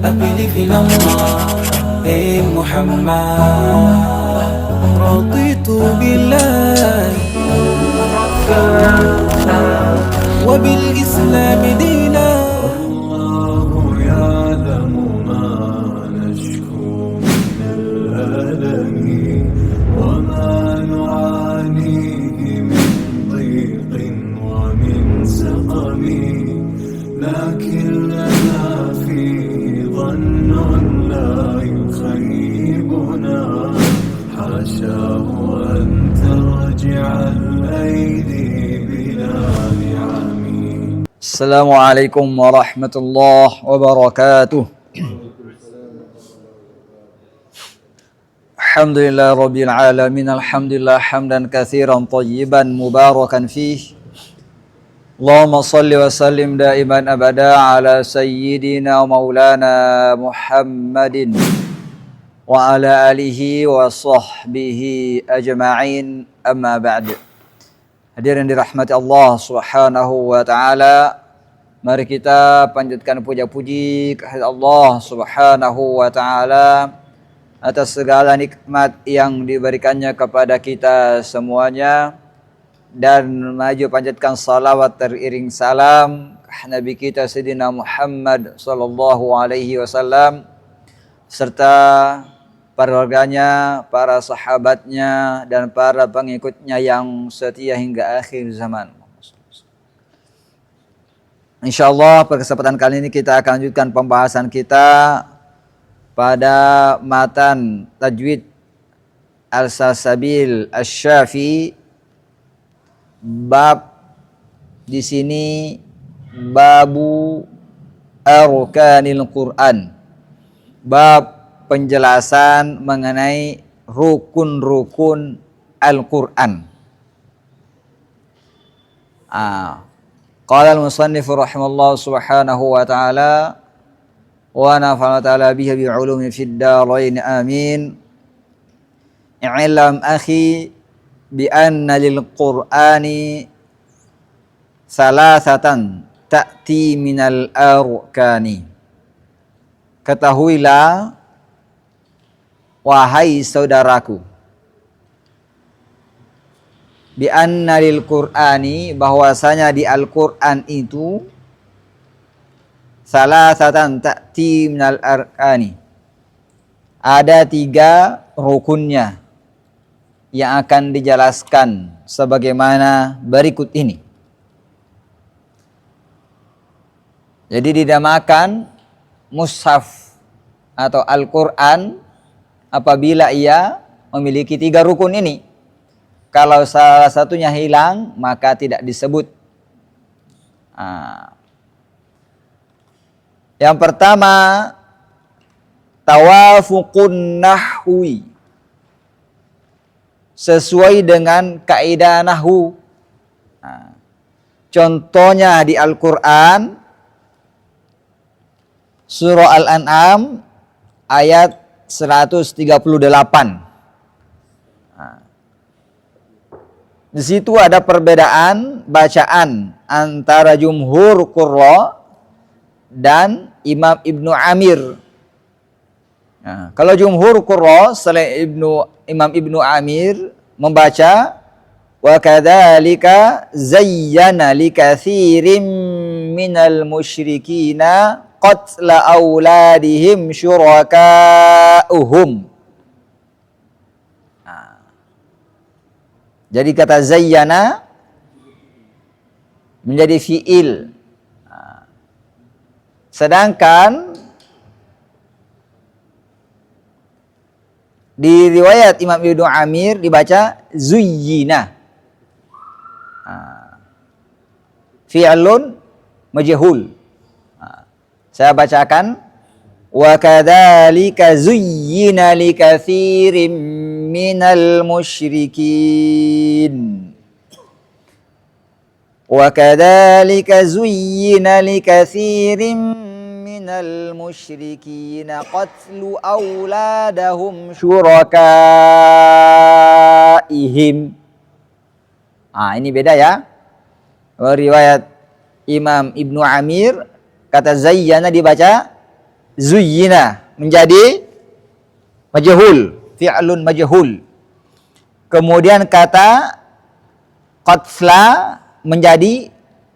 أبلغ الله محمد رضيت بالله وبالإسلام دينا. الله يعلم ما نشكو من الألم وما نعانيه من ضيق ومن سقم، لكن لنا فيه ظن لا يخيبنا، حاشاه أن ترجع الأيدي بلا نعم. Assalamualaikum warahmatullahi wabarakatuh. Alhamdulillah rabbil alamin, alhamdulillah hamdan katsiran tayyiban mubarakan fih. Allahumma salli wa sallim daiman abada ala sayyidina wa maulana Muhammadin wa ala alihi wa sahbihi ajma'in, amma ba'd. Hadirin dirahmati Allah Subhanahu wa taala, mari kita panjatkan puja-puji kehadirat Allah Subhanahu wa taala atas segala nikmat yang diberikannya kepada kita semuanya, dan maju panjatkan salawat teriring salam ke Nabi kita Sayyidina Muhammad sallallahu alaihi wasallam serta para keluarganya, para sahabatnya, dan para pengikutnya yang setia hingga akhir zaman. InsyaAllah pada kesempatan kali ini kita akan lanjutkan pembahasan kita pada matan Tajwid Al-Salsabil Asy-Syafi. Bab di sini babu arkanil Quran, bab penjelasan mengenai rukun-rukun Al-Quran. Qala al-musannif rahimallahu subhanahu wa ta'ala wa nafa'ana ta'ala biha bi'ulumi fid darain amin. I'lam akhi bi anna lil Qur'ani salasatan ta'ti minal arkani. Ketahuilah wahai saudaraku, bi anna lil Qur'ani, bahwasanya di Al-Qur'an itu salasatan ta'ti minal arkani, ada 3 rukunnya yang akan dijelaskan sebagaimana berikut ini. Jadi dinamakan mushaf atau Al-Qur'an apabila ia memiliki 3 rukun ini. Kalau salah satunya hilang, maka tidak disebut. Yang pertama, tawafuqun nahwi, sesuai dengan kaidah nahwu. Contohnya di Al-Quran, surah Al-An'am ayat 138. Di situ ada perbedaan bacaan antara jumhur qurra dan Imam Ibnu Amir. Kalau jumhur qurra selain Imam Ibnu Amir membaca wa kadzalika zayyana likatsirin minal musyrikina qatla auladihim syuraka'uhum. Jadi kata zayyana menjadi fi'il. Sedangkan di riwayat Imam Ibnu Amir dibaca zuyyina. Fi'lun majhul. Saya bacakan, wa kadzalika zuyyina likatsirin minal musyrikin. Wa kadzalika zuyyina likatsirin minal musyrikin qatlu auladahum syurakaihim. Ini beda ya. Riwayat Imam Ibnu Amir kata zayyana dibaca zuyyina menjadi majhul, fi'lun majhul. Kemudian kata qatla menjadi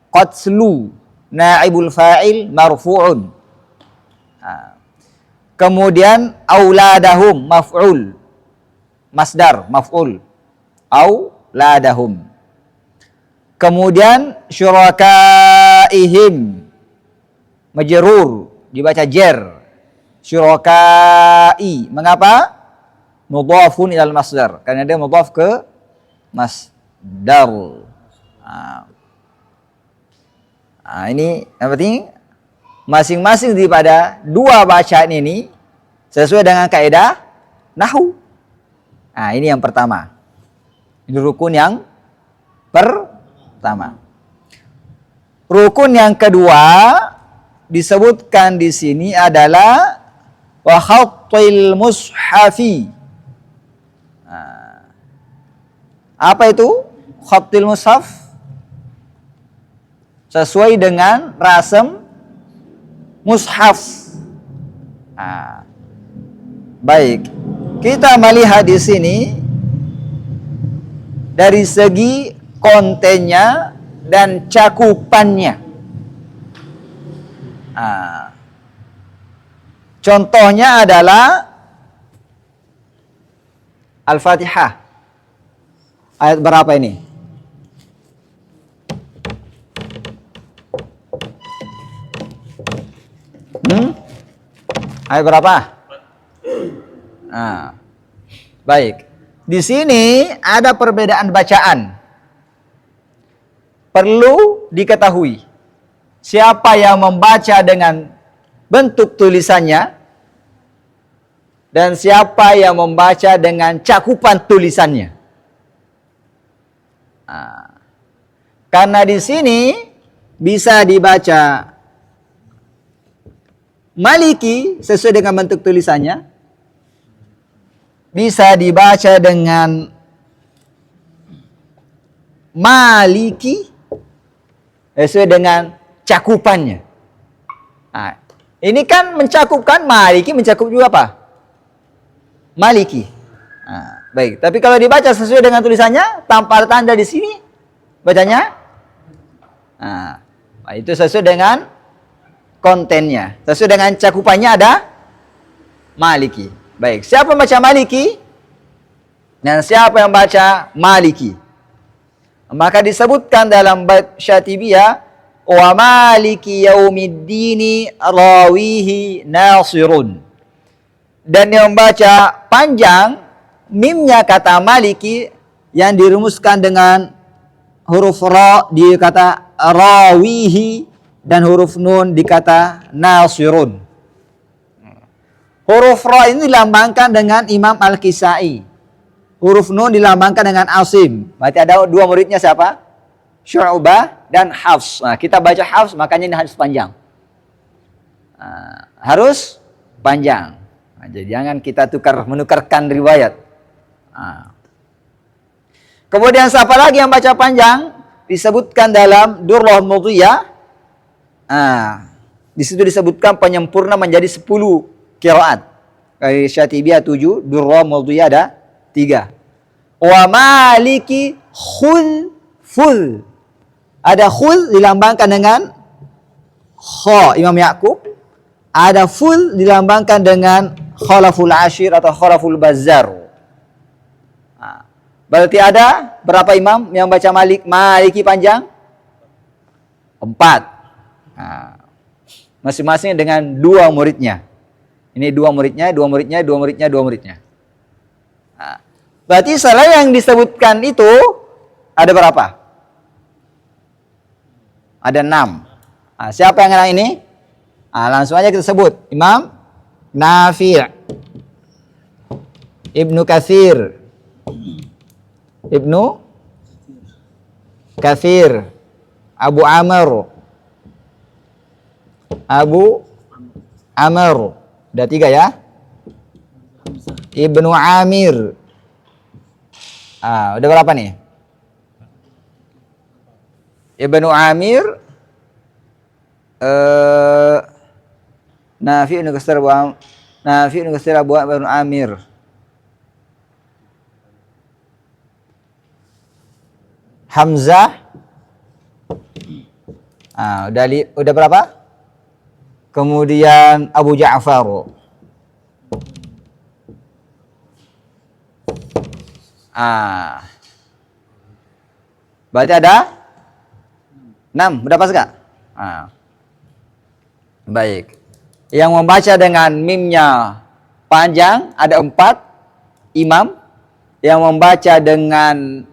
qatslu, naibul fa'il marfu'un. Kemudian auladahum maf'ul, masdar maf'ul, auladahum. Kemudian syurakaihim majrur, dibaca jer. Syurakai, mengapa? Mudhafun ilal masdar, karena dia mudhaf ke masdar. Ini yang penting masing-masing daripada dua bacaan ini sesuai dengan kaidah nahwu. Ini yang pertama. Ini rukun yang pertama. Rukun yang kedua disebutkan di sini adalah wa khattil mushafi. Apa itu khattil mushaf? Sesuai dengan rasem mushaf. Baik, kita melihat di sini dari segi kontennya dan cakupannya. Contohnya adalah Al-Fatihah. Ayat berapa ini? Ayat berapa? Baik. Di sini ada perbedaan bacaan. Perlu diketahui siapa yang membaca dengan bentuk tulisannya dan siapa yang membaca dengan cakupan tulisannya. Karena di sini bisa dibaca Maliki sesuai dengan bentuk tulisannya, bisa dibaca dengan Maliki sesuai dengan cakupannya. Ini kan mencakupkan Maliki, mencakup juga apa? Maliki. Baik, tapi kalau dibaca sesuai dengan tulisannya tanpa ada tanda di sini, bacanya itu sesuai dengan kontennya, sesuai dengan cakupannya ada Maliki. Baik, siapa yang baca Maliki dan siapa yang baca Maliki? Maka disebutkan dalam bait Syatibiyah, wa maliki yaumiddini rawihi nasirun. Dan yang baca panjang, mimnya kata Maliki yang dirumuskan dengan huruf ra di kata rawihi dan huruf nun di kata nasirun. Huruf ra ini dilambangkan dengan Imam Al-Kisai. Huruf nun dilambangkan dengan Asim. Berarti ada dua muridnya siapa? Syu'bah dan Hafs. Kita baca Hafs, makanya ini harus panjang. Harus panjang. Jadi jangan kita menukarkan riwayat. Kemudian siapa lagi yang baca panjang? Disebutkan dalam Durrah Mudhiyah. Di situ disebutkan penyempurna menjadi 10 qiraat. Dari Syatibiyah 7, Durrah Mudhiyah ada 3. Wa maliki khulful. Ada khul dilambangkan dengan kha Imam Ya'qub. Ada ful dilambangkan dengan khalaful ashir atau khalaful bazzar. Berarti ada berapa imam yang baca Maliki panjang? 4. Masing-masing dengan 2 muridnya. Ini 2 muridnya, 2 muridnya, 2 muridnya, 2 muridnya. Berarti selain yang disebutkan itu ada berapa? Ada 6. Siapa yang kenal ini? Langsung aja kita sebut. Imam Nafi', Ibnu Katsir, Ibnu Katsir, Abu Amr, udah 3 ya. Ibnu Amir. Udah berapa nih? Ibnu Amir 6 Nafi' Ibnu Katsir Abu Amr bin Amir. Hamzah. Udah berapa? Kemudian Abu Ja'far. Berarti ada 6. Udah pas enggak? Baik. Yang membaca dengan mimnya panjang ada 4 imam. Yang membaca dengan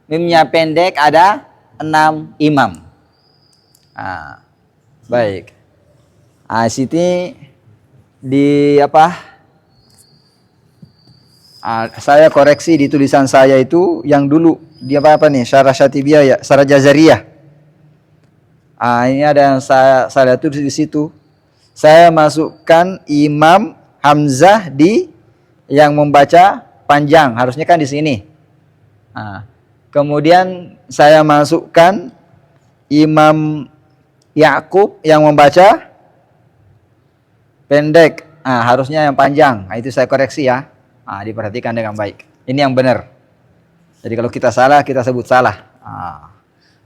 mimnya pendek ada 6 imam. Baik. Siti di apa? Saya koreksi di tulisan saya itu yang dulu dia apa nih? Syarah Syatibiyah ya, Syarah Jazariyah. Ini ada yang saya tulis di situ. Saya masukkan Imam Hamzah di yang membaca panjang, harusnya kan di sini. Kemudian saya masukkan Imam Yakub yang membaca pendek, harusnya yang panjang. Itu saya koreksi ya. Diperhatikan dengan baik. Ini yang benar. Jadi kalau kita salah, kita sebut salah.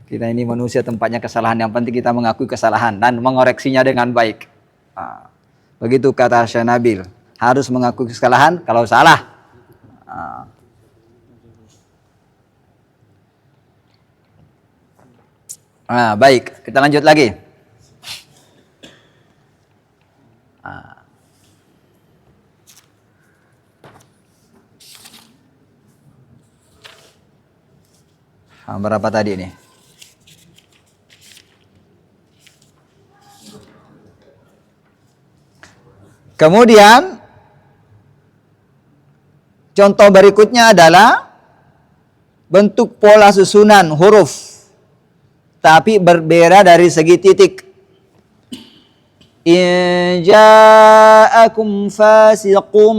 Kita ini manusia tempatnya kesalahan. Yang penting kita mengakui kesalahan dan mengoreksinya dengan baik. Begitu kata Syekh Nabil, harus mengakui kesalahan kalau salah. Baik, kita lanjut lagi. Berapa tadi ini? Kemudian contoh berikutnya adalah bentuk pola susunan huruf tapi berbeda dari segi titik. In ja'akum fasiqum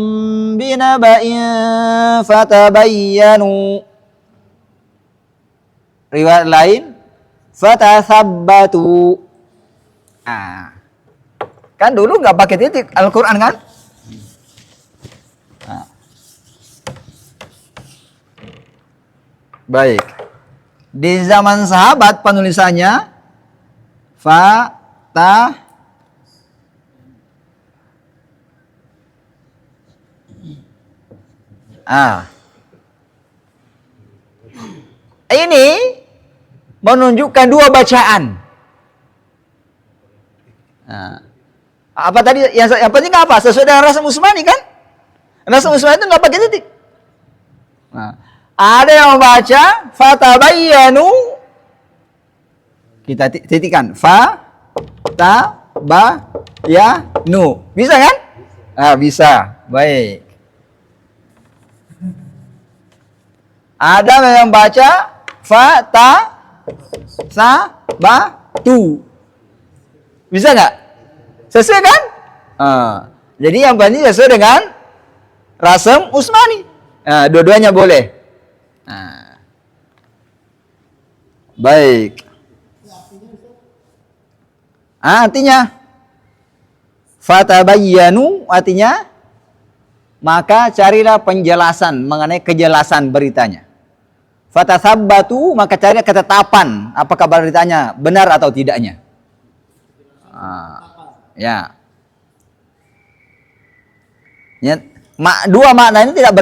binaba'in fatabayyanu. Riwayat lain fatathabbatu. Kan dulu nggak pakai titik Al-Quran kan? Baik. Di zaman sahabat penulisannya ini menunjukkan 2 bacaan. Apa tadi yang penting apa? Sesuai dengan Rasm Utsmani kan? Rasm Utsmani itu nggak pakai titik. Ada yang membaca fatabayyanu, kita titikkan fatabayanu, bisa kan? Bisa. Baik. Ada yang baca fatasabatu, bisa nggak? Sesuai kan? Jadi yang penting sesuai dengan Rasm Utsmani. Dua-duanya boleh. Baik. Artinya fatabayyanu artinya maka carilah penjelasan mengenai kejelasan beritanya. Fatathabbatu maka carilah ketetapan apakah beritanya benar atau tidaknya. Ya. Dua makna ini tidak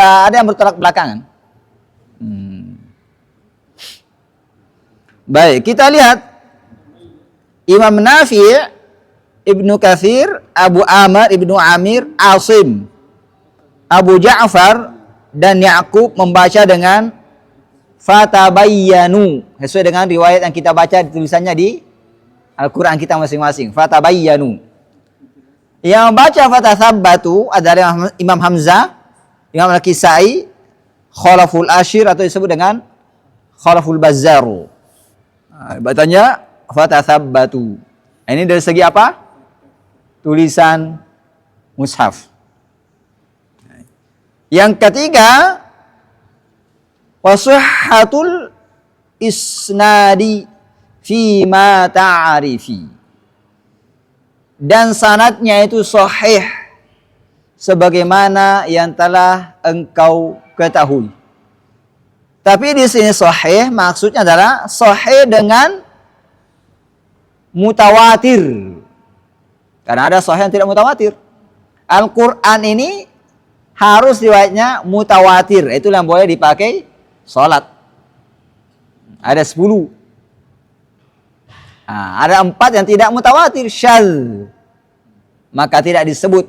ada yang bertolak belakangan. Baik, kita lihat Imam Nafi', Ibnu Katsir, Abu Amr, Ibnu Amir, Asim, Abu Ja'far dan Ya'qub membaca dengan fatabayyanu sesuai dengan riwayat yang kita baca di tulisannya di Al-Quran kita masing-masing. Fatabayyanu. Yang membaca fatathabbatu adalah Imam Hamzah, Imam Al-Kisai, Khalaful Ashir atau disebut dengan Khalaful Bazzaru. Bacanya fatathabbatu. Ini dari segi apa? Tulisan mushaf. Yang ketiga, wasihhatul isnadi fi ma ta'arifi. dan sanadnya itu sahih sebagaimana yang telah engkau ketahui. Tapi di sini sahih maksudnya adalah sahih dengan mutawatir. Karena ada sahih yang tidak mutawatir. Al-Quran ini harus riwayatnya mutawatir. Itu yang boleh dipakai sholat. Ada 10. Nah, ada 4 yang tidak mutawatir, syadz, maka tidak disebut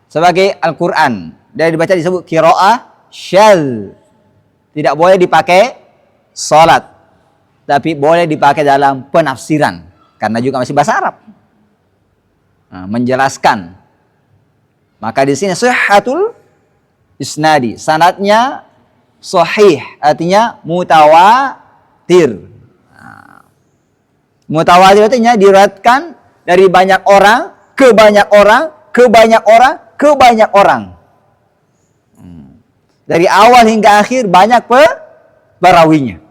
sebagai Al-Quran. Dan dibaca disebut qiraah syadz. Tidak boleh dipakai salat, tapi boleh dipakai dalam penafsiran karena juga masih bahasa Arab. Nah, menjelaskan. Maka di sini sihhatul isnadi, sanadnya sahih, artinya mutawatir. Mutawatir artinya diriwayatkan dari banyak orang ke banyak orang ke banyak orang ke banyak orang. Dari awal hingga akhir banyak perawinya.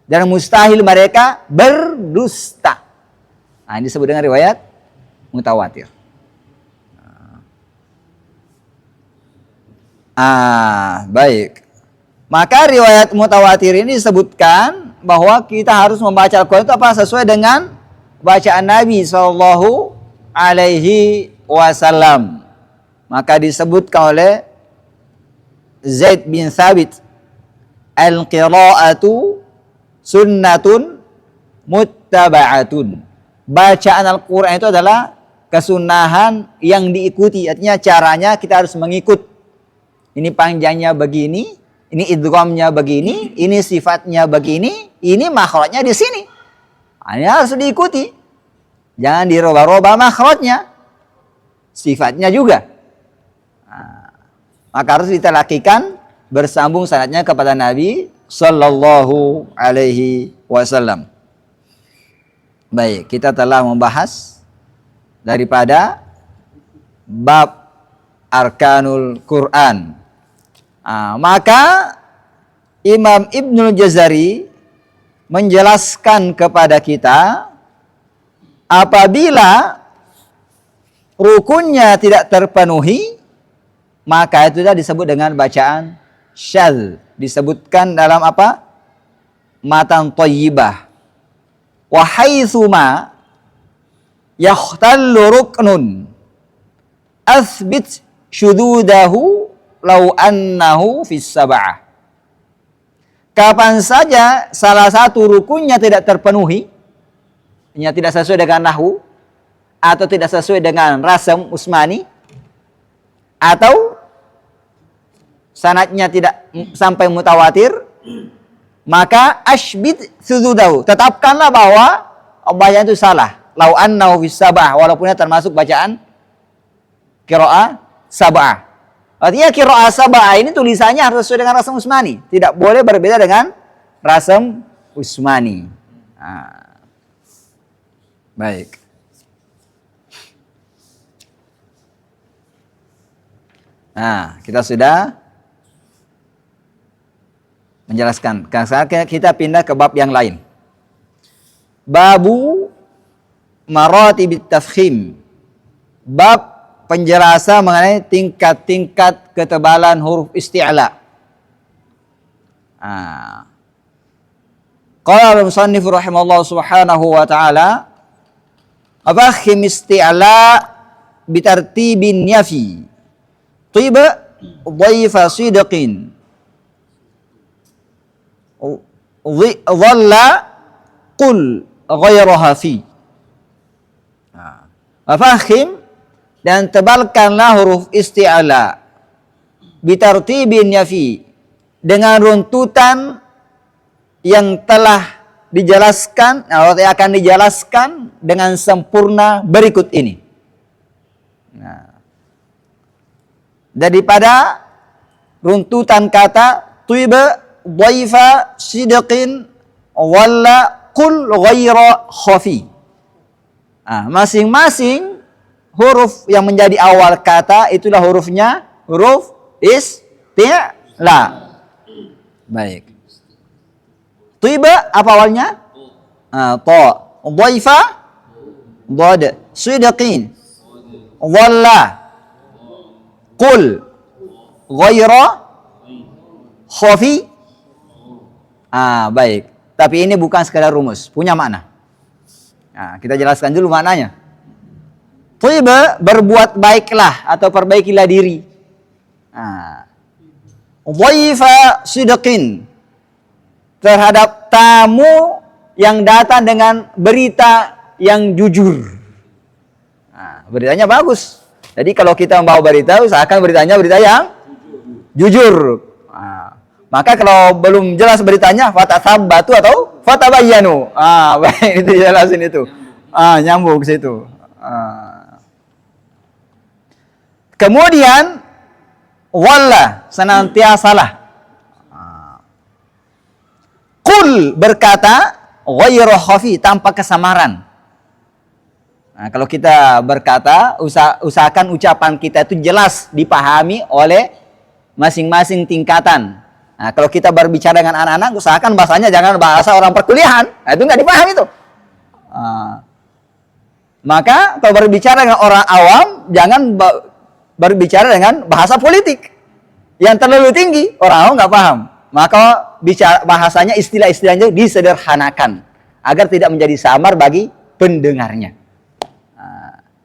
Dan mustahil mereka berdusta. Nah, ini disebut dengan riwayat mutawatir. Baik. Maka riwayat mutawatir ini disebutkan bahwa kita harus membaca Al-Quran itu apa? Sesuai dengan bacaan Nabi Sallallahu Alaihi Wasallam. Maka disebutkan oleh Zaid bin Thabit, al-qira'atu sunnatun muttaba'atun. Bacaan Al-Quran itu adalah kesunahan yang diikuti. Artinya caranya kita harus mengikut. Ini panjangnya begini, ini idghamnya begini, ini sifatnya begini, ini makhrajnya di sini. Ini harus diikuti. Jangan dirubah-rubah makhrajnya. Sifatnya juga. Maka harus ditelakikan bersambung sanadnya kepada Nabi Sallallahu Alaihi Wasallam. Baik, kita telah membahas daripada bab Arkanul Quran. Maka Imam Ibnul Jazari menjelaskan kepada kita apabila rukunnya tidak terpenuhi, maka itu sudah disebut dengan bacaan syadz. Disebutkan dalam apa? Matan thayyibah. Wa haitsuma yahtallu ruknun athbit syududahu law annahu fis sab'ah. Kapan saja salah satu rukunnya tidak terpenuhi, tidak sesuai dengan nahwu atau tidak sesuai dengan rasam usmani, atau sanadnya tidak sampai mutawatir, maka asbid sududahu, tetapkanlah bahwa bacaan itu salah. Lau annahu fis sab'ah, walaupun termasuk bacaan qiraah sab'ah. Artinya qiraah sab'ah ini tulisannya harus sesuai dengan rasam usmani, tidak boleh berbeda dengan rasam usmani. Baik. Kita sudah menjelaskan. Sekarang kita pindah ke bab yang lain. Babu maratibit tafkhim. Bab penjelasan mengenai tingkat-tingkat ketebalan huruf isti'la. Qala al-musannif rahimallahu subhanahu wa ta'ala, afakhim isti'la bitartibin yafi tiba dhaifa sidqin dhalla qul ghayraha fi. Afakhim, dan tebalkanlah huruf isti'la bitartibin yafi, dengan runtutan yang telah dijelaskan atau akan dijelaskan dengan sempurna berikut ini. Daripada runtutan kata tiba dhaifa sidqin walla qul ghayra khafi. Masing-masing huruf yang menjadi awal kata itulah hurufnya huruf isti'la. Baik. Tiba apa awalnya? Ta. Dhaifa Dhad. Sidqin. Dhalla. Qul. Ghaira. Khafi. Baik. Tapi ini bukan sekadar rumus, punya makna. Kita jelaskan dulu maknanya. Tiba, berbuat baiklah atau perbaikilah diri. Dhaifa sidqin, terhadap tamu yang datang dengan berita yang jujur. Beritanya bagus. Jadi kalau kita membawa berita, usahakan beritanya berita yang jujur. Maka kalau belum jelas beritanya, fatathabbatu atau fatabayyanu. Baik, itu jelasin itu. Nyambung ke situ. Kemudian walla, senantiasalah. Qul, berkata, ghairu khafi, tanpa kesamaran. Kalau kita berkata, usahakan ucapan kita itu jelas dipahami oleh masing-masing tingkatan. Kalau kita berbicara dengan anak-anak, usahakan bahasanya jangan bahasa orang perkuliahan. Itu nggak dipahami itu. Maka kalau berbicara dengan orang awam, jangan berbicara dengan bahasa politik yang terlalu tinggi, orang awam nggak paham. Maka bahasanya, istilah-istilahnya disederhanakan agar tidak menjadi samar bagi pendengarnya.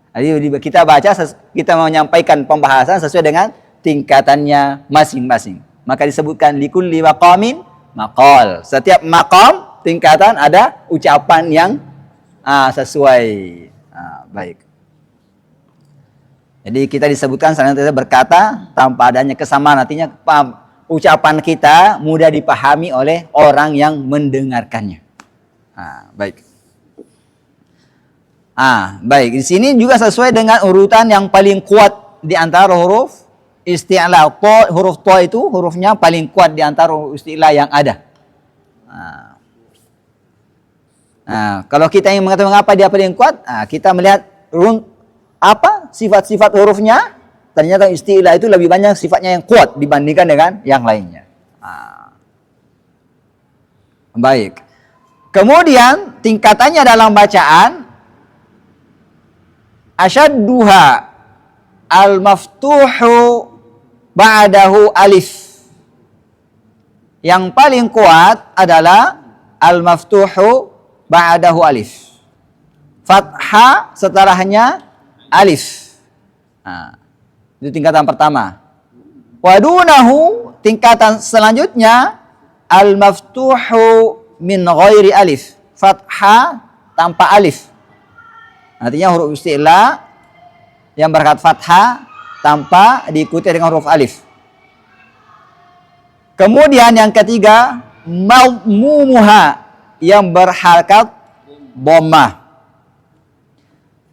Jadi kita baca, kita menyampaikan pembahasan sesuai dengan tingkatannya masing-masing. Maka disebutkan likulli maqamin maqal. Setiap maqam, tingkatan, ada ucapan yang sesuai. Baik. Jadi kita disebutkan senantiasa berkata tanpa adanya kesamaan, artinya ucapan kita mudah dipahami oleh orang yang mendengarkannya. Baik. Baik. Di sini juga sesuai dengan urutan yang paling kuat di antara huruf isti'la. Huruf to itu hurufnya paling kuat di antara huruf isti'la yang ada. Kalau kita ingin mengetahui mengapa dia paling kuat, kita melihat apa sifat-sifat hurufnya. Ternyata isti'la itu lebih banyak sifatnya yang kuat dibandingkan dengan yang lainnya. Baik. Kemudian tingkatannya dalam bacaan, asyadduha al-maftuhu ba'dahu alif. Yang paling kuat adalah al-maftuhu ba'dahu alif. Fathah setelahnya alif. Itu tingkatan pertama. Wadunahu, tingkatan selanjutnya, al-maftuhu min ghairi alif. Fathah tanpa alif. Artinya huruf isti'la yang berkat fathah tanpa diikuti dengan huruf alif. Kemudian yang ketiga, madmumuha, yang berharakat dhammah.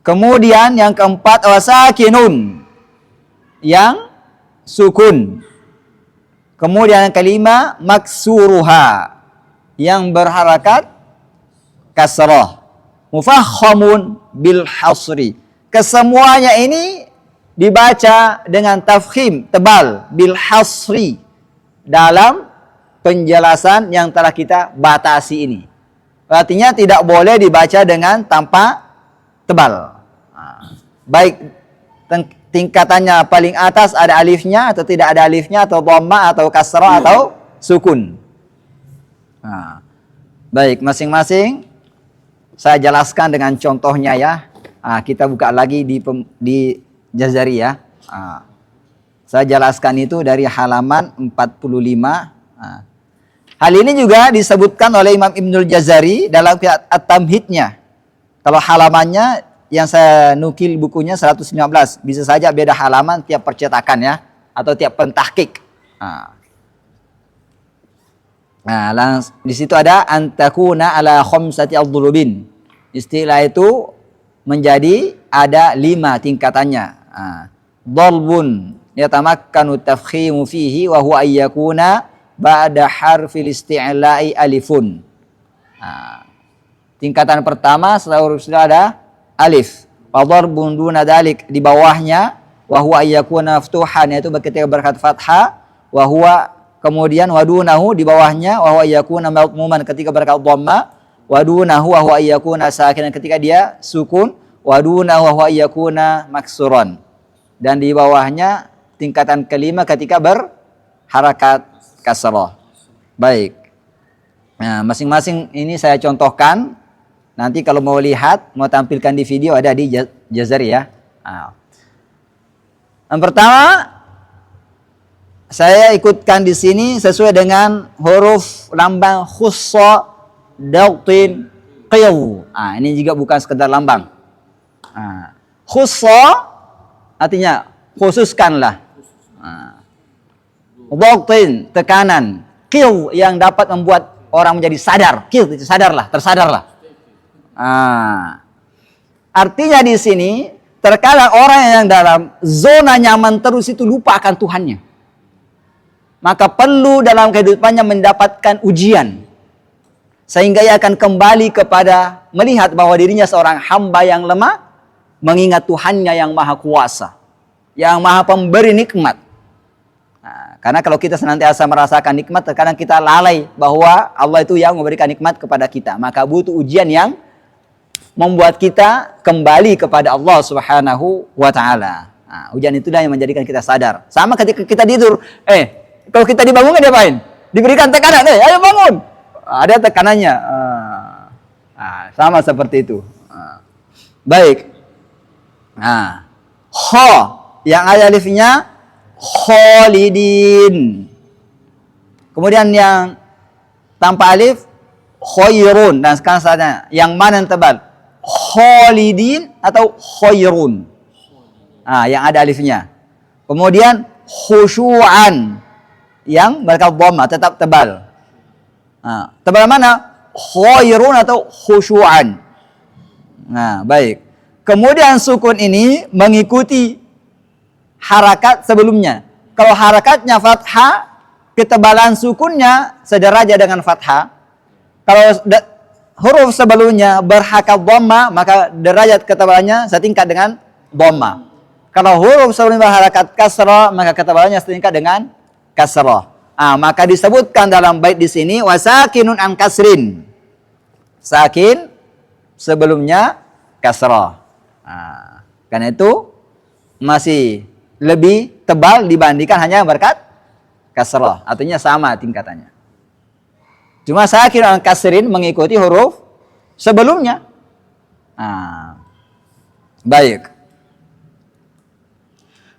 Kemudian yang keempat, wasakinun, yang sukun. Kemudian yang kelima, maksuruha, yang berharakat kasrah. Mufakhamun bil hasri. Kesemuanya ini dibaca dengan tafkhim, tebal, bil hasri, dalam penjelasan yang telah kita batasi ini. Artinya tidak boleh dibaca dengan tanpa tebal. Baik tingkatannya paling atas ada alifnya atau tidak ada alifnya, atau dhamma atau kasrah atau sukun. Baik, masing-masing saya jelaskan dengan contohnya ya. Kita buka lagi di Jazari ya. Saya jelaskan itu dari halaman 45. Hal ini juga disebutkan oleh Imam Ibnul Jazari dalam At-Tamhidnya. Kalau halamannya yang saya nukil bukunya 115, bisa saja beda halaman tiap percetakan ya, atau tiap pentahqiq. Di situ ada antakuna ala khamsati adh-dhulubin. Istilah itu menjadi ada 5 tingkatannya. Dhalbun yatamakkanu tafkhimu fihi wa huwa ayyakuna ba'da harfil isti'la'i alifun. Tingkatan pertama setelah huruf isti'la ada alif. Wa dharbun duna dalik, di bawahnya wa huwa ayyakuna maftuhan, yaitu ketika berkat fathah. Wa huwa, kemudian wadunahu di bawahnya wa huwa ayyakuna madmuman ketika berkat dhamma. Wadunahu wa huwa ayyakuna sakinan ketika dia sukun. wa dunahu wa yakuna maksuran. Dan di bawahnya tingkatan kelima ketika berharakat kasrah. Baik. Nah, masing-masing ini saya contohkan. Nanti kalau mau lihat, mau tampilkan di video ada di Jazari ya. Nah. Yang pertama, saya ikutkan di sini sesuai dengan huruf lambang khussa, dautin, qiyaw. Nah, ini juga bukan sekedar lambang. Nah, khussa artinya khususkanlah. Dautin, tekanan. Qiyaw yang dapat membuat orang menjadi sadar. Qiyaw itu sadarlah, tersadarlah. Artinya di sini terkadang orang yang dalam zona nyaman terus itu lupa akan Tuhannya. Maka perlu dalam kehidupannya mendapatkan ujian. Sehingga ia akan kembali kepada melihat bahwa dirinya seorang hamba yang lemah. Mengingat Tuhannya yang maha kuasa. Yang maha pemberi nikmat. Nah, karena kalau kita senantiasa merasakan nikmat, terkadang kita lalai bahwa Allah itu yang memberikan nikmat kepada kita. Maka butuh ujian yang membuat kita kembali kepada Allah Subhanahu wa Ta'ala. Nah, ujian itulah yang menjadikan kita sadar. Sama ketika kita tidur. Kalau kita dibangunkan diapain? Diberikan tekanan. Ayo bangun. Ada tekanannya. Sama seperti itu. Baik. Nah, kho yang ada alifnya kholidin. Kemudian yang tanpa alif khairun. Dan sekarang saatnya yang mana yang tebal? Kholidin atau khairun. Yang ada alifnya. Kemudian khusyu'an yang berkat dhamma tetap tebal. Tebal mana? Khairun atau khusyu'an. Nah, baik. Kemudian sukun ini mengikuti harakat sebelumnya. Kalau harakatnya fathah, ketebalan sukunnya sederajat dengan fathah. Kalau huruf sebelumnya berharakat dhamma, maka derajat ketebalannya setingkat dengan dhamma. Kalau huruf sebelumnya berharakat kasrah, maka ketebalannya setingkat dengan kasrah. Maka disebutkan dalam bait di sini wasakinun an kasrin. Sakin sebelumnya kasrah. Karena itu masih lebih tebal dibandingkan hanya berkat kasrah. Artinya sama tingkatannya. Cuma sakin an kasrin mengikuti huruf sebelumnya. Baik.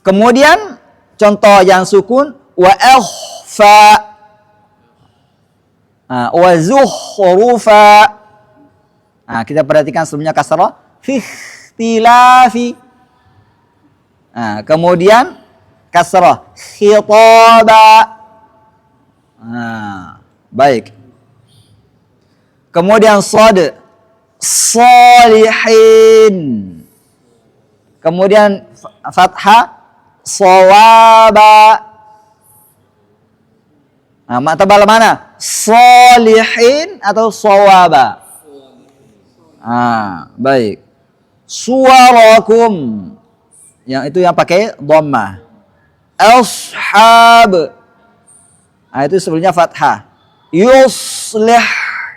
Kemudian contoh yang sukun wa akhfa wa zukhrufa. Kita perhatikan sebelumnya kasrah fi ikhtilafi. Kemudian kasrah khitaba. Baik. Kemudian sad salihin. Kemudian fathah sawaba. Tebal mana? Salihin atau sawaba? Baik. Suwarakum. Yang itu yang pakai dhammah. Ashab. Itu sebelumnya fathah. Yuslih.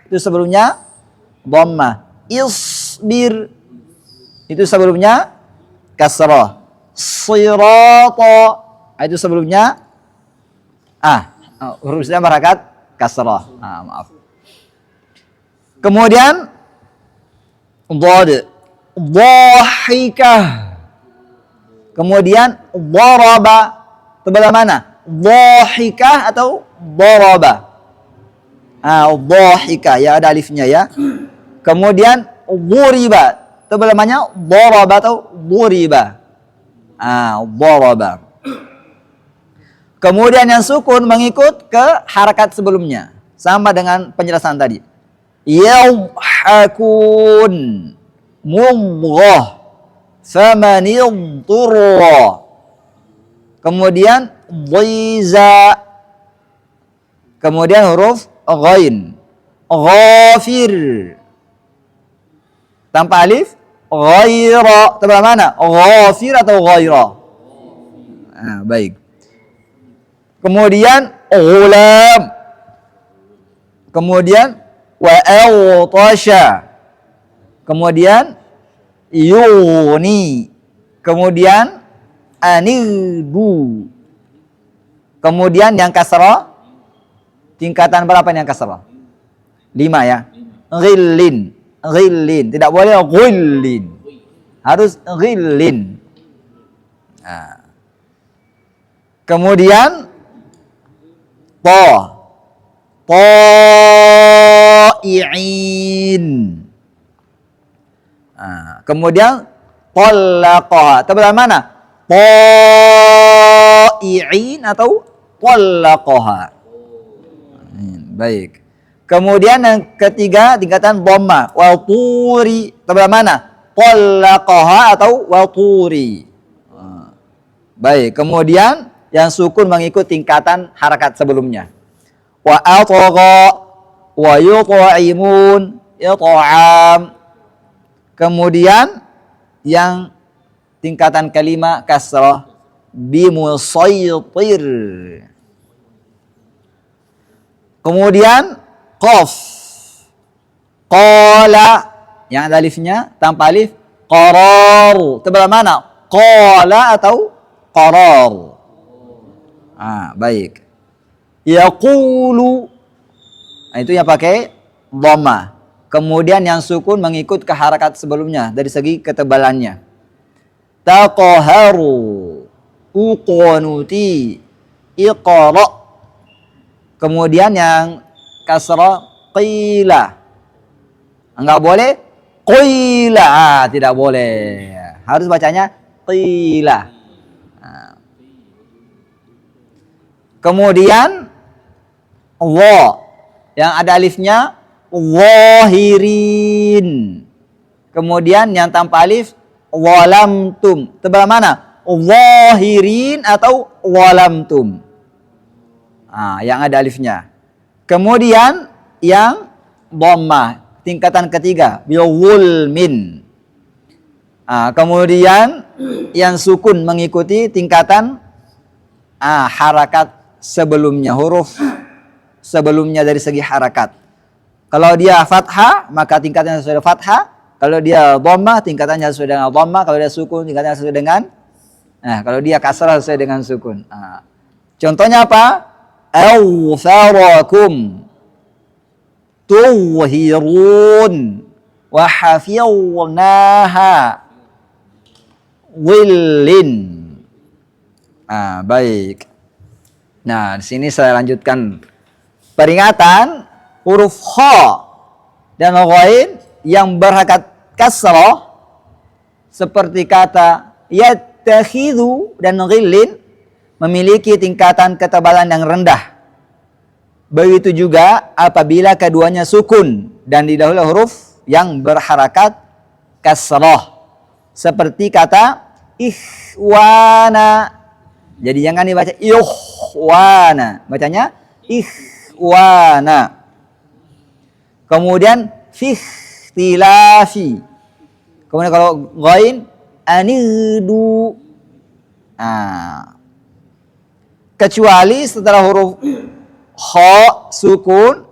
Itu sebelumnya dhammah. Isbir. Itu sebelumnya kasrah. Sirata. Itu sebelumnya hurufnya berharakat kasrah. Maaf. Kemudian dhad. Dhahikah. Kemudian dharaba. Tebal mana? Dhahikah atau dharaba? Dhahikah ya ada alifnya ya. Kemudian dhuriba. Tebal namanya dharaba atau dhuriba. Dharaba. Kemudian yang sukun mengikut ke harakat sebelumnya. Sama dengan penjelasan tadi. Yadhakun. Mudghah. Famanidhurra. Kemudian dhiza. Kemudian huruf ghain. Ghafir. Tanpa alif. Ghaira. Tebal mana? Ghafir atau ghaira? Baik. Kemudian ghulam. Kemudian wa awtasha. Kemudian yuni. Kemudian anidu. Kemudian yang kasrah, tingkatan berapa yang kasrah? 5 ya. Ghillin. Ghillin. Tidak boleh ghillin. Harus ghillin. Nah. Kemudian ta. Ta'i'in. Nah. Kemudian talaqaha. Tebelah mana? Ta'i'in atau talaqaha. Baik. Kemudian yang ketiga tingkatan dhamma. Wal turi. Tebelah mana? Talaqaha atau wal turi. Baik. Kemudian yang sukun mengikut tingkatan harakat sebelumnya. Wa atgha wa yut'imun it'am. Kemudian yang tingkatan kelima kasrah bimusaytir. Kemudian qaf. Qala yang ada alifnya tanpa alif qarar. Tebelah mana? Qala atau qarar. Baik. Yaqulu. Itu yang pakai dhamma. Kemudian yang sukun mengikut ke harakat sebelumnya dari segi ketebalannya. Taqaharu. Uqanuti. Iqra. Kemudian yang kasrah qila. Enggak boleh qila. Tidak boleh. Harus bacanya qila. Kemudian wa yang ada alifnya zahirin. Kemudian yang tanpa alif walamtum. Tebelah mana? Zahirin atau walamtum. Yang ada alifnya. Kemudian yang dhammah tingkatan ketiga biwulmin. Kemudian yang sukun mengikuti tingkatan harakat sebelumnya, huruf sebelumnya dari segi harakat. Kalau dia fathah, maka tingkatannya sesuai dengan fathah. Kalau dia dhammah, tingkatannya sesuai dengan dhammah. Kalau dia sukun, tingkatannya sesuai dengan kalau dia kasrah sesuai dengan sukun. Contohnya apa? Awtharakum tuhirun wa hafidnaha dhillin. Baik. Nah, di sini saya lanjutkan peringatan huruf kha dan ghain yang berharakat kasrah seperti kata yattakhidhu dan ghillin memiliki tingkatan ketebalan yang rendah. Begitu juga apabila keduanya sukun dan didahului huruf yang berharakat kasrah seperti kata ikhwana. Jadi jangan dibaca ikhwana, bacanya ikhwana. Kemudian fikhtilafi. Kemudian kalau ghain anidu. Kecuali setelah huruf kha sukun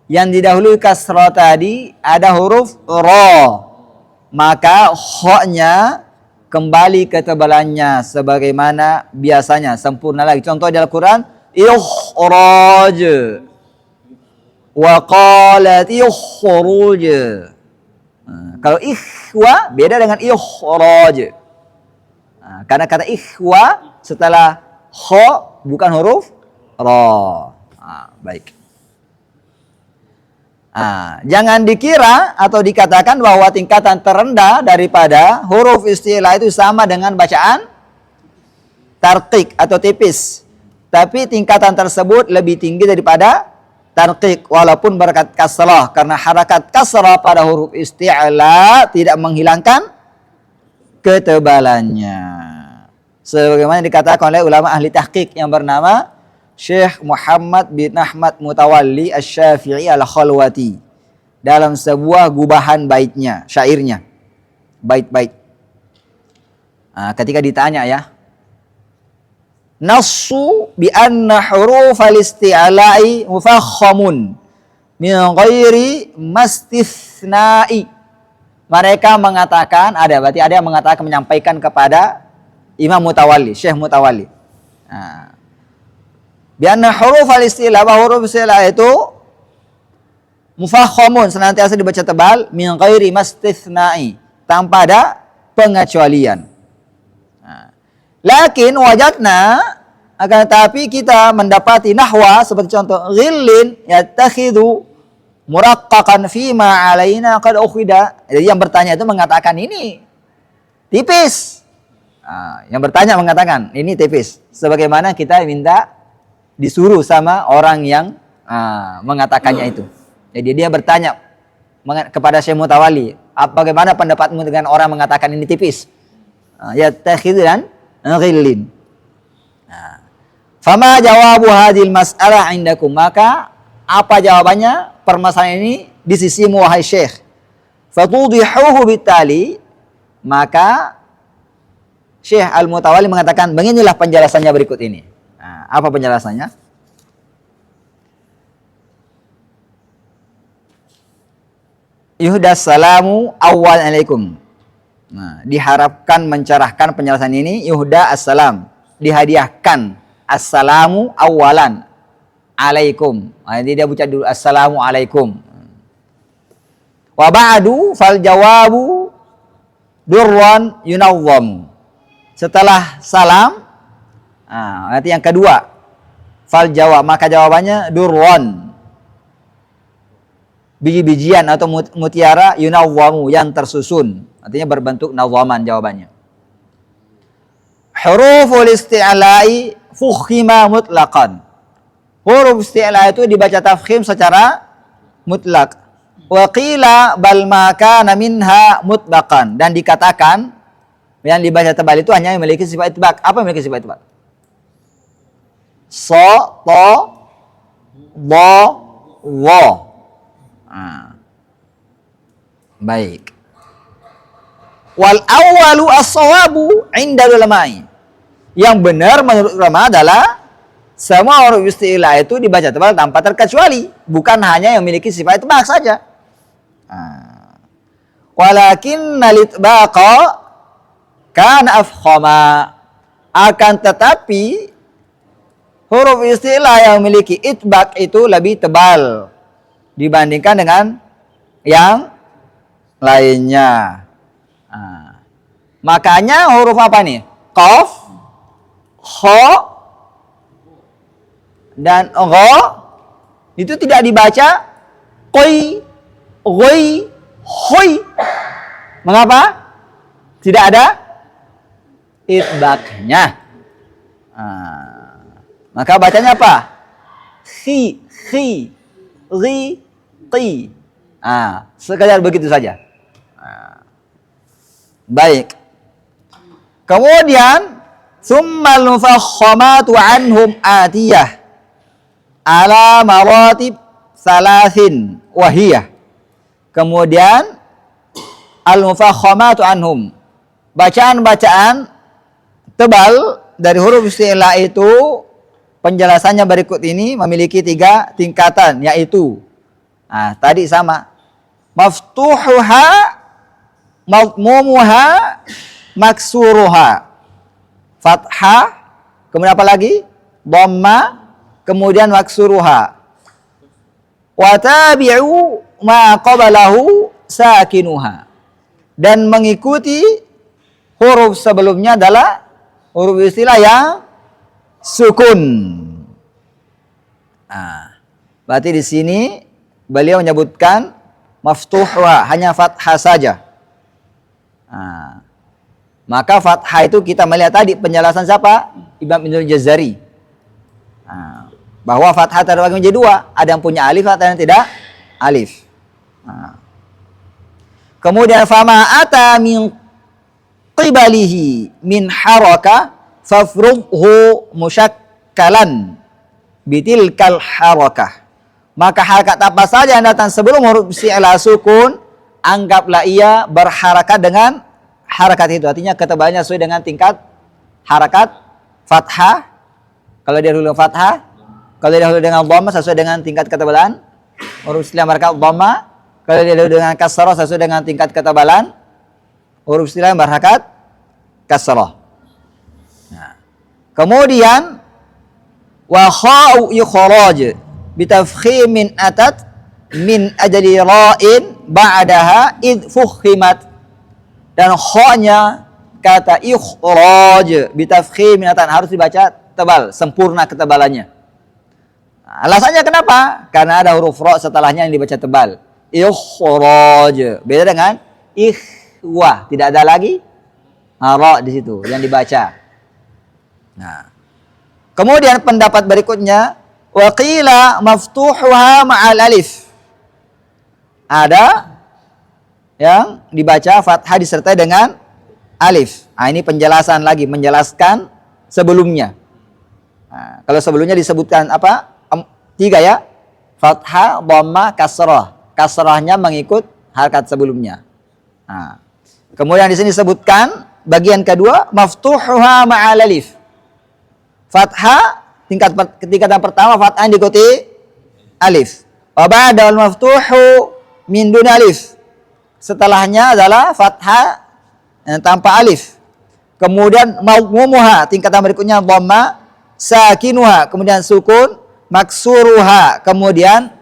yang didahului kasrah tadi ada huruf ra, maka kha-nya kembali ketebalannya sebagaimana biasanya, sempurna lagi. Contoh di Al-Quran, ikhraj wa qalat ikhruj. Kalau ikhwa beda dengan ikhraj. Karena kata ikhwa setelah kha bukan huruf ra. Baik. Jangan dikira atau dikatakan bahwa tingkatan terendah daripada huruf isti'la itu sama dengan bacaan tarqiq atau tipis. Tapi tingkatan tersebut lebih tinggi daripada tarqiq walaupun berharakat kasrah, karena harakat kasrah pada huruf isti'la tidak menghilangkan ketebalannya. Sebagaimana dikatakan oleh ulama ahli tahqiq yang bernama Syekh Muhammad bin Ahmad Mutawalli Asy-Syafi'i Al-Khalwati dalam sebuah gubahan baitnya, syairnya, bait-bait. Ketika ditanya ya, nassu bi anna huruf al-isti'la'i mufakhamun min ghairi mastithna'i. Mereka mengatakan, berarti ada yang mengatakan, menyampaikan kepada Imam Mutawalli, Syekh Mutawalli. Bianna huruf al-istilah, bahwa huruf istilah itu mufakhamun, senantiasa dibaca tebal, min ghairi mastithna'i, tanpa ada pengecualian. Lakin wajadna, akan tetapi kita mendapati nahwa seperti contoh ghillin yattakhidhu muraqqaqan fima alaina qad ukhida. Jadi yang bertanya itu mengatakan ini tipis. Yang bertanya mengatakan ini tipis. Sebagaimana kita minta disuruh sama orang yang mengatakannya itu. Jadi dia bertanya kepada Syekh Mutawalli, bagaimana pendapatmu dengan orang mengatakan ini tipis? Yattakhidhu dan ghillin. Fama jawabu hadhil mas'alah indakum, maka apa jawabannya permasalahan ini di sisimu wahai Syekh? Fatudihuhu bitali, maka Syekh Al-Mutawalli mengatakan beginilah penjelasannya berikut ini. Apa penjelasannya? Yuhdas salamu awal alaikum. Diharapkan mencerahkan penjelasan ini. Yuhda assalam, dihadiahkan assalamu awalan alaikum. Jadi dia baca dulu assalamu alaikum. Wa ba'du fal jawabu durran yunawwam. Setelah salam, nanti yang kedua fal jawab, maka jawabannya durran, biji-bijian atau mutiara, yunawwamu, yang tersusun, artinya berbentuk nawaman jawabannya. Huruful isti'la'i fukhima mutlaqan. Huruf isti'la itu dibaca tafkhim secara mutlak. Wa qila bal ma kana minha mutlaqan, dan dikatakan yang dibaca tebal itu hanya memiliki sifat itbaq. Apa yang memiliki sifat itbaq? So, to, bo, wo. Baik. Wal awwalu as-shawabu 'inda ulama'i. Yang benar menurut ulama adalah semua huruf isti'la itu dibaca tebal tanpa terkecuali, bukan hanya yang memiliki sifat itbaq saja. Walakin al-itbaqa kana afkhama, akan tetapi huruf isti'la yang memiliki itbaq itu lebih tebal dibandingkan dengan yang lainnya. Makanya huruf apa nih? Qaf, kha, dan gha itu tidak dibaca qoi, goi, hoi. Mengapa? Tidak ada itbaqnya. Maka bacanya apa? Khi, khi, ri, qi. Sekadar begitu saja. Baik. Kemudian summal mufakhamatu anhum atiyah ala maratib salasin wahiyah. Kemudian al-mufakhamatu anhum, bacaan-bacaan tebal dari huruf isti'la itu penjelasannya berikut ini, memiliki 3 tingkatan, yaitu tadi sama, maftuhuha, madmumuha, maksuruha, fathah, kemudian apa lagi? Dhamma, kemudian maksuruha. Wa tabi'u ma qablahu sakinuha, dan mengikuti huruf sebelumnya adalah huruf istilah yang sukun. Berarti di sini beliau menyebutkan maftuhwa, hanya fathah saja. Maka fathah itu kita melihat tadi penjelasan siapa? Imam Ibnul Jazari. Bahwa fathah terbagi menjadi 2, ada yang punya alif, ada yang tidak alif. Kemudian fama ata min qibalihi min haraka fafrughu musyakkalan bitilkal harakah. Maka harakat apa saja yang datang sebelum huruf isti'la sukun, anggaplah ia berharakat dengan harakat itu. Artinya ketebalannya sesuai dengan tingkat harakat fathah. Kalau dia dulu fathah, kalau dia dahulu dengan dhamma sesuai dengan tingkat ketebalan huruf istilah harakat dhamma. Kalau dia dengan kasrah sesuai dengan tingkat ketebalan huruf istilah yang berharakat kasrah. Nah. Kemudian wa kha'u ikhraj bitafkhimin atat min ajli ra'in ba'daha id fukhimat. Dan kha-nya kata ikhraj bitafkhimin atat harus dibaca tebal, sempurna ketebalannya. Alasannya kenapa? Karena ada huruf ra setelahnya yang dibaca tebal. Ikhraj. Beda dengan ikhwah, tidak ada lagi ra di situ yang dibaca. Nah. Kemudian pendapat berikutnya wa qila maftuhuha ma'al alif. Ada yang dibaca fathah disertai dengan alif. Nah, ini penjelasan lagi, menjelaskan sebelumnya. Nah, kalau sebelumnya disebutkan apa? 3 ya. Fathah, dhamma, kasrah. Kasrahnya mengikut harakat sebelumnya. Nah, kemudian di sini disebutkan bagian kedua maftuhuha ma'al alif. Fathah tingkatan pertama fathah diikuti alif. Wa ba'dal maftuhu min dun alif. Setelahnya adalah fathah tanpa alif. Kemudian mawmumuha tingkatan berikutnya dhamma, sakinuha kemudian sukun, maksuruha kemudian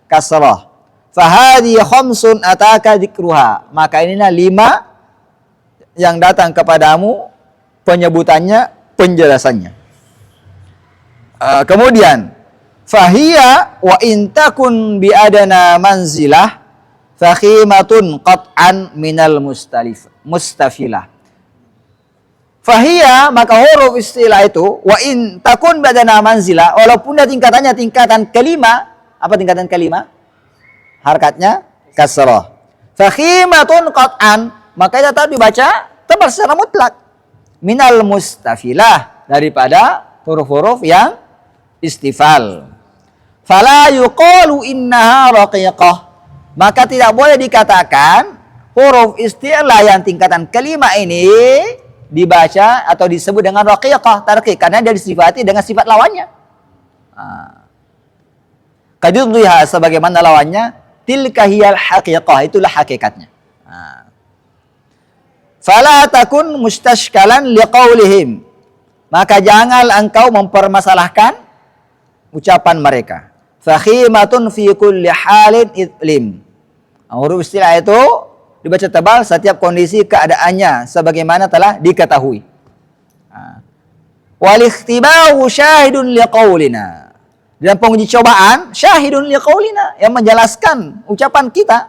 kasrah. Fahadi khamsun ataka dzikruha. Maka inilah 5 yang datang kepadamu penyebutannya, penjelasannya. Kemudian fahiya wa in takun bi adana manzilah fakhimatun qat'an minal mustafilah. Fahiya maka huruf istilah itu wa in takun bi adana manzilah walaupun dia tingkatannya tingkatan kelima. Apa tingkatan kelima? Harakatnya kasrah. Fakhimatun qat'an maka itu tetap dibaca tebal secara mutlak. Minal mustafilah daripada huruf-huruf yang istifal. Fala yuqalu innaha raqiqah. Maka tidak boleh dikatakan huruf istilah yang tingkatan kelima ini dibaca atau disebut dengan raqiqah, tarqiq, karena dia disifati dengan sifat lawannya. Kadidhiha sebagaimana lawannya, tilka hiyal haqiqah, itulah hakikatnya. Fala takun mustashkalan liqaulihim. Maka jangan engkau mempermasalahkan ucapan mereka. Fakhimatun fi kulli halin idlim. Huruf istilah itu dibaca tebal setiap kondisi keadaannya sebagaimana telah diketahui. Wal ikhtibau syahidun liqaulina. Dan penguji cobaan syahidun liqaulina yang menjelaskan ucapan kita.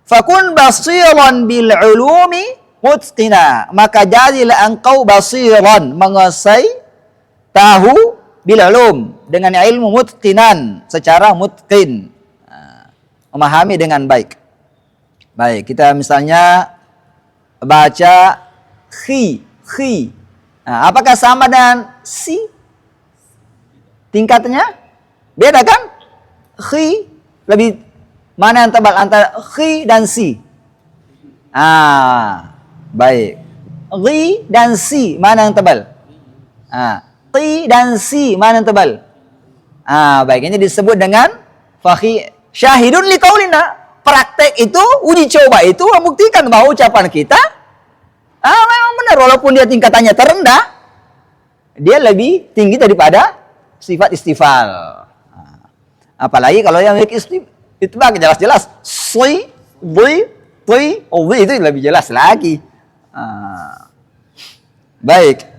Fakun basiran bil ulumi mutqina. Maka jadilah engkau basiran, menguasai, tahu bil ulum, dengan ilmu mutqinan, secara mutqin, memahami dengan baik. Baik, kita misalnya baca khi. Nah, apakah sama dengan si? Tingkatnya beda kan? Khi lebih mana yang tebal antara khi dan si? Baik. Khi dan si mana yang tebal? Qi dan si mana yang tebal? Baik, ini disebut dengan fakhi syahidun liqaulina. Praktek itu, uji coba itu membuktikan bahwa ucapan kita memang benar walaupun dia tingkatannya terendah, dia lebih tinggi daripada sifat istifal. Apalagi kalau yang itbaq jelas-jelas si, bi, ti, itu lebih jelas lagi. Baik.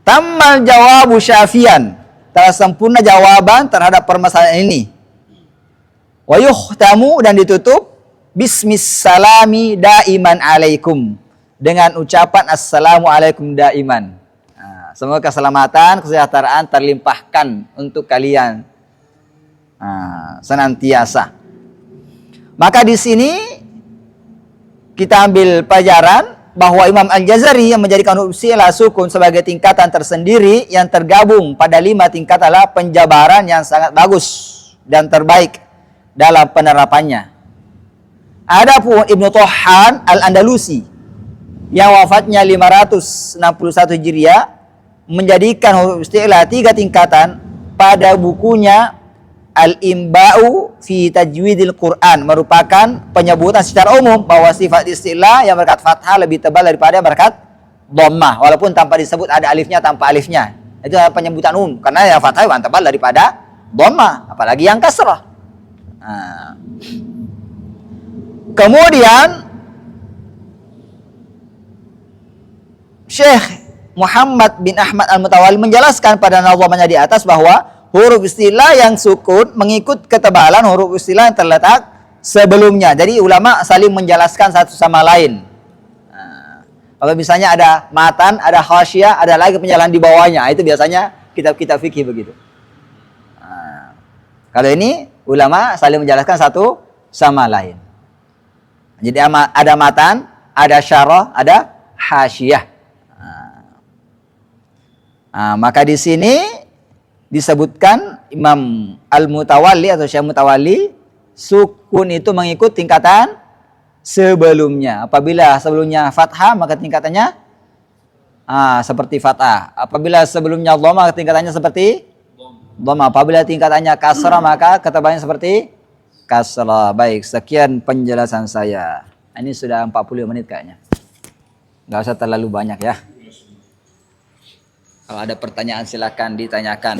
Tammal jawabu syafian. Telah sempurna jawaban terhadap permasalahan ini. Wa yuhtamu dan ditutup bismis salami daiman alaikum. Dengan ucapan assalamu alaikum daiman. Semoga keselamatan, kesejahteraan terlimpahkan untuk kalian. Senantiasa. Maka di sini kita ambil pelajaran bahwa Imam Al-Jazari yang menjadikan huruf istilah sukun sebagai tingkatan tersendiri yang tergabung pada 5 tingkat adalah penjabaran yang sangat bagus dan terbaik dalam penerapannya. Adapun Ibnu Tohan Al-Andalusi yang wafatnya 561 Hijriah menjadikan huruf istilah 3 tingkatan pada bukunya al-imba'u fi tajwidil Quran, merupakan penyebutan secara umum bahwa sifat istilah yang berkat fathah lebih tebal daripada berkat dhammah, walaupun tanpa disebut ada alifnya tanpa alifnya. Itu adalah penyebutan umum karena yang fathah lebih tebal daripada dhammah, apalagi yang kasrah. Nah. Kemudian Syekh Muhammad bin Ahmad Al-Mutawalli menjelaskan pada nazamnya di atas bahwa huruf istilah yang sukun mengikut ketebalan huruf istilah yang terletak sebelumnya. Jadi ulama saling menjelaskan satu sama lain. Nah, kalau misalnya ada matan, ada khasyah, ada lagi penjelasan di bawahnya, itu biasanya kitab-kitab fikih begitu. Nah, kalau ini ulama saling menjelaskan satu sama lain. Jadi ada matan, ada syarah, ada hasyiyah. Nah, maka di sini disebutkan Imam Al-Mutawalli atau Syekh Mutawalli, sukun itu mengikut tingkatan sebelumnya. Apabila sebelumnya fathah maka tingkatannya seperti fathah. Apabila sebelumnya dhamma maka tingkatannya seperti dhamma. Apabila tingkatannya kasrah maka ketebalannya seperti kasrah. Baik, sekian penjelasan saya. Ini sudah 40 menit kayaknya. Nggak usah terlalu banyak ya. Kalau ada pertanyaan silakan ditanyakan.